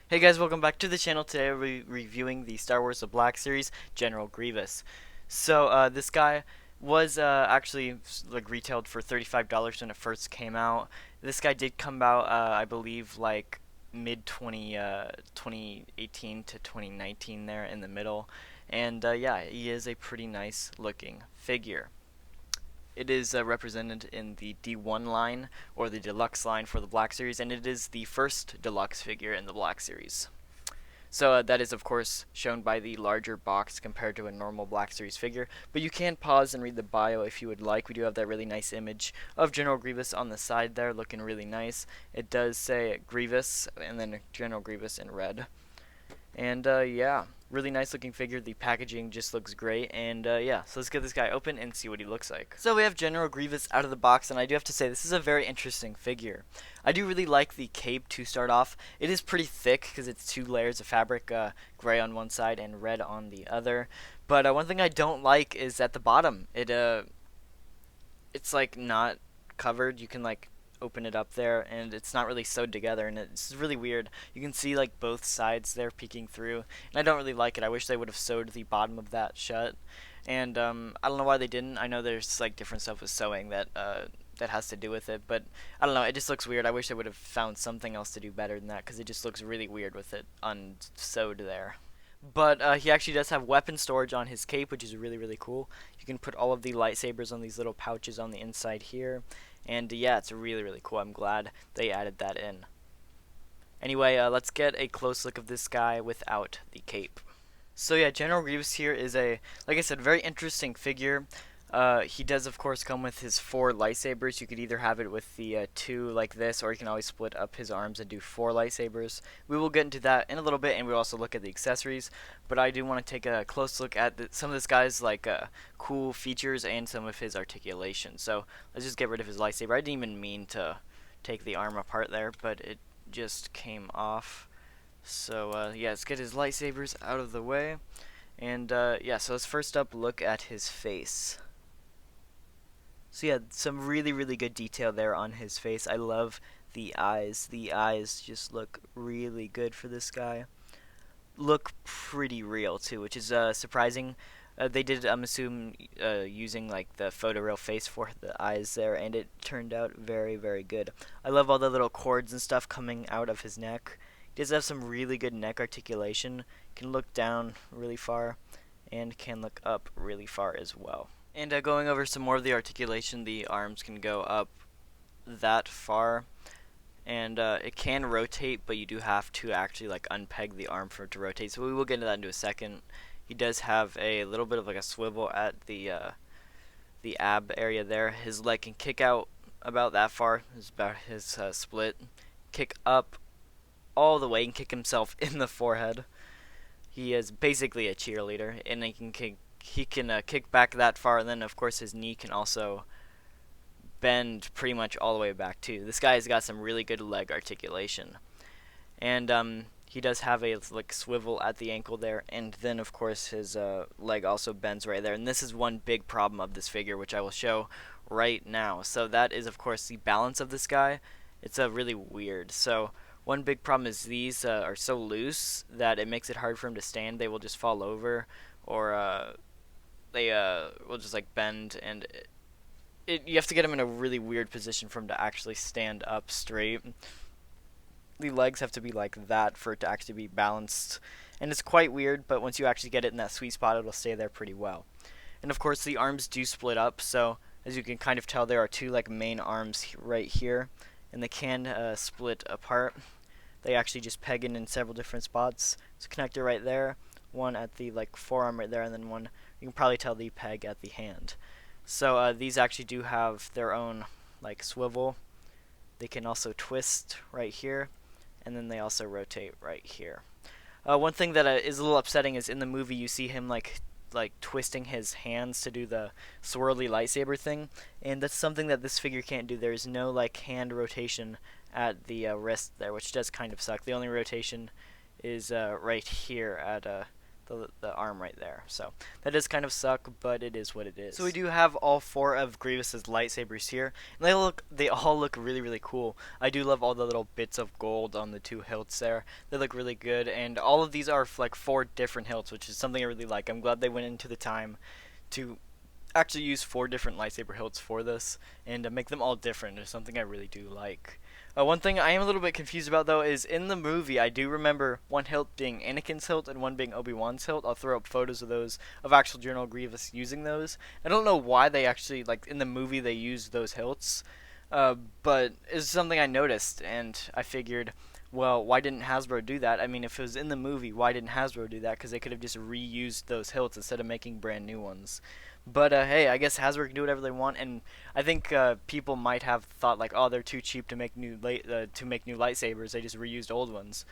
Hey guys, welcome back to the channel. Today we're reviewing the Star Wars The Black Series, General Grievous. This guy was actually like retailed for $35 when it first came out. This guy did come out, I believe, like mid 2018 to 2019 there in the middle. And yeah, he is a pretty nice looking figure. It is represented in the D1 line, or the deluxe line for the Black Series, and it is the first deluxe figure in the Black Series. That is, of course, shown by the larger box compared to a normal Black Series figure, but you can pause and read the bio if you would like. We do have that really nice image of General Grievous on the side there, looking really nice. It does say Grievous, and then General Grievous in red. And yeah, really nice looking figure. The packaging just looks great. And yeah, so let's get this guy open and see what he looks like. So we have General Grievous out of the box, and I do have to say this is a very interesting figure. I do really like the cape to start off. It is pretty thick because it's two layers of fabric, gray on one side and red on the other. But one thing I don't like is at the bottom. It's like not covered. You can like open it up there, and it's not really sewed together, and it's really weird. You can see like both sides there peeking through, and I don't really like it. I wish they would have sewed the bottom of that shut. And I don't know why they didn't. I know there's like different stuff with sewing that has to do with it, but I don't know. It just looks weird. I wish they would have found something else to do better than that, because it just looks really weird with it unsewed there. But he actually does have weapon storage on his cape, which is really, really cool. You can put all of the lightsabers on these little pouches on the inside here. And yeah, it's really, really cool. I'm glad they added that in. Anyway, let's get a close look of this guy without the cape. So yeah, General Grievous here is like I said, very interesting figure. He does, of course, come with his four lightsabers. You could either have it with the two like this, or you can always split up his arms and do four lightsabers. We will get into that in a little bit, and we'll also look at the accessories. But I do want to take a close look at some of this guy's like cool features and some of his articulation. So let's just get rid of his lightsaber. I didn't even mean to take the arm apart there, but it just came off. Yeah, let's get his lightsabers out of the way. And yeah, so let's first up look at his face. So yeah, some really, really good detail there on his face. I love the eyes. The eyes just look really good for this guy. Look pretty real too, which is surprising. They did, I'm assuming, using like the photoreal face for the eyes there, and it turned out very, very good. I love all the little cords and stuff coming out of his neck. He does have some really good neck articulation. Can look down really far, and can look up really far as well. And going over some more of the articulation, the arms can go up that far, and it can rotate, but you do have to actually like unpeg the arm for it to rotate. So we will get into that in a second. He does have a little bit of like a swivel at the ab area there. His leg can kick out about that far. Is about his split. Kick up all the way and kick himself in the forehead. He is basically a cheerleader, and he can kick back that far, and then of course his knee can also bend pretty much all the way back too. This guy has got some really good leg articulation, and he does have a like swivel at the ankle there, and then of course his leg also bends right there. And this is one big problem of this figure, which I will show right now. So that is of course the balance of this guy. It's really weird. So one big problem is these are so loose that it makes it hard for him to stand. They will just fall over, or they will just like bend, and you have to get him in a really weird position for him to actually stand up straight. The legs have to be like that for it to actually be balanced, and it's quite weird, but once you actually get it in that sweet spot, it'll stay there pretty well. And of course the arms do split up, so as you can kind of tell, there are two like main arms right here, and they can split apart. They actually just peg in several different spots. There's a connector right there, one at the like forearm right there, and then one, you can probably tell, the peg at the hand. So these actually do have their own like swivel. They can also twist right here, and then they also rotate right here. One thing that is a little upsetting is in the movie you see him like twisting his hands to do the swirly lightsaber thing, and that's something that this figure can't do. There is no like hand rotation at the wrist there, which does kind of suck. The only rotation is right here at the arm right there. So that does kind of suck, but it is what it is. So we do have all 4 of Grievous's lightsabers here, and they all look really really cool. I do love all the little bits of gold on the 2 hilts there. They look really good, and all of these are like 4 different hilts, which is something I really like. I'm glad they went into the time to actually use 4 different lightsaber hilts for this and make them all different. Is something I really do like. One thing I am a little bit confused about though is in the movie I do remember one hilt being Anakin's hilt and one being Obi-Wan's hilt. I'll throw up photos of those of actual General Grievous using those. I don't know why they actually like in the movie they used those hilts, but it's something I noticed and I figured, well, why didn't Hasbro do that? I mean, if it was in the movie, why didn't Hasbro do that? Because they could have just reused those hilts instead of making brand new ones. But hey, I guess Hasbro can do whatever they want, and I think people might have thought like, oh, they're too cheap to make new lightsabers. They just reused old ones.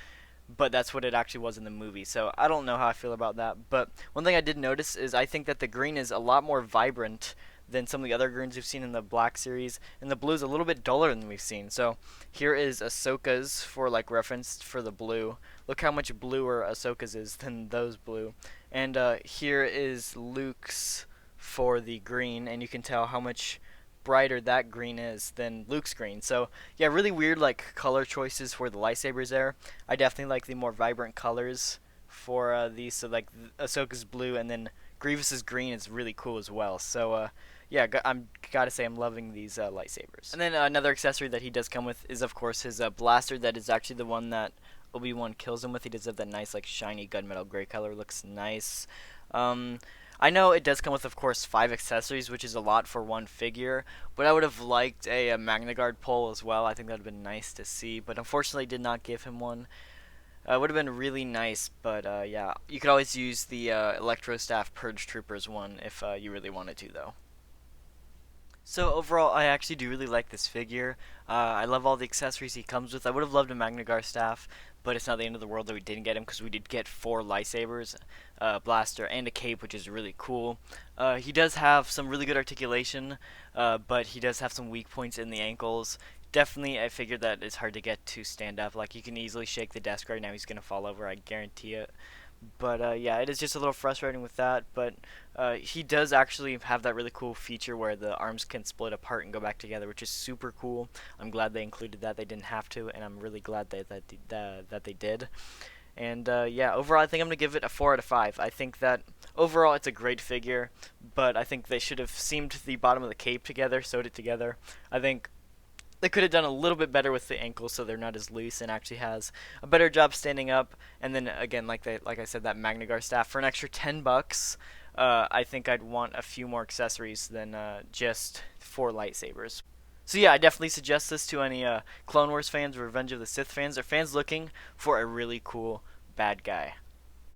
But that's what it actually was in the movie. So I don't know how I feel about that. But one thing I did notice is I think that the green is a lot more vibrant than some of the other greens we've seen in the black series, and the blue is a little bit duller than we've seen. So here is Ahsoka's for like reference for the blue. Look how much bluer Ahsoka's is than those blue. And here is Luke's for the green, and you can tell how much brighter that green is than Luke's green. So yeah, really weird like color choices for the lightsabers there. I definitely like the more vibrant colors for these. So like Ahsoka's blue and then Grievous's green is really cool as well. So yeah, I'm gotta say I'm loving these lightsabers. And then another accessory that he does come with is of course his blaster. That is actually the one that Obi-Wan kills him with. He does have that nice like shiny gunmetal gray color. Looks nice. I know it does come with, of course, 5 accessories, which is a lot for one figure, but I would have liked a Magna Guard pole as well. I think that would have been nice to see, but unfortunately did not give him one. It would have been really nice, but yeah, you could always use the Electro Staff Purge Troopers one if you really wanted to, though. So overall, I actually do really like this figure. I love all the accessories he comes with. I would have loved a Magna Guard staff, but it's not the end of the world that we didn't get him because we did get 4 lightsabers, blaster, and a cape, which is really cool. He does have some really good articulation, but he does have some weak points in the ankles. Definitely, I figured that it's hard to get to stand up. Like, you can easily shake the desk right now. He's going to fall over, I guarantee it. But yeah, it is just a little frustrating with that. But he does actually have that really cool feature where the arms can split apart and go back together, which is super cool. I'm glad they included that. They didn't have to, and I'm really glad that they did. And yeah, overall, I think I'm going to give it a 4 out of 5. I think that overall it's a great figure, but I think they should have seamed the bottom of the cape together, sewed it together. I think they could have done a little bit better with the ankles so they're not as loose and actually has a better job standing up. And then again, like I said, that Magna Guard staff for an extra $10. I think I'd want a few more accessories than just 4 lightsabers. So yeah, I definitely suggest this to any Clone Wars fans, Revenge of the Sith fans, or fans looking for a really cool bad guy.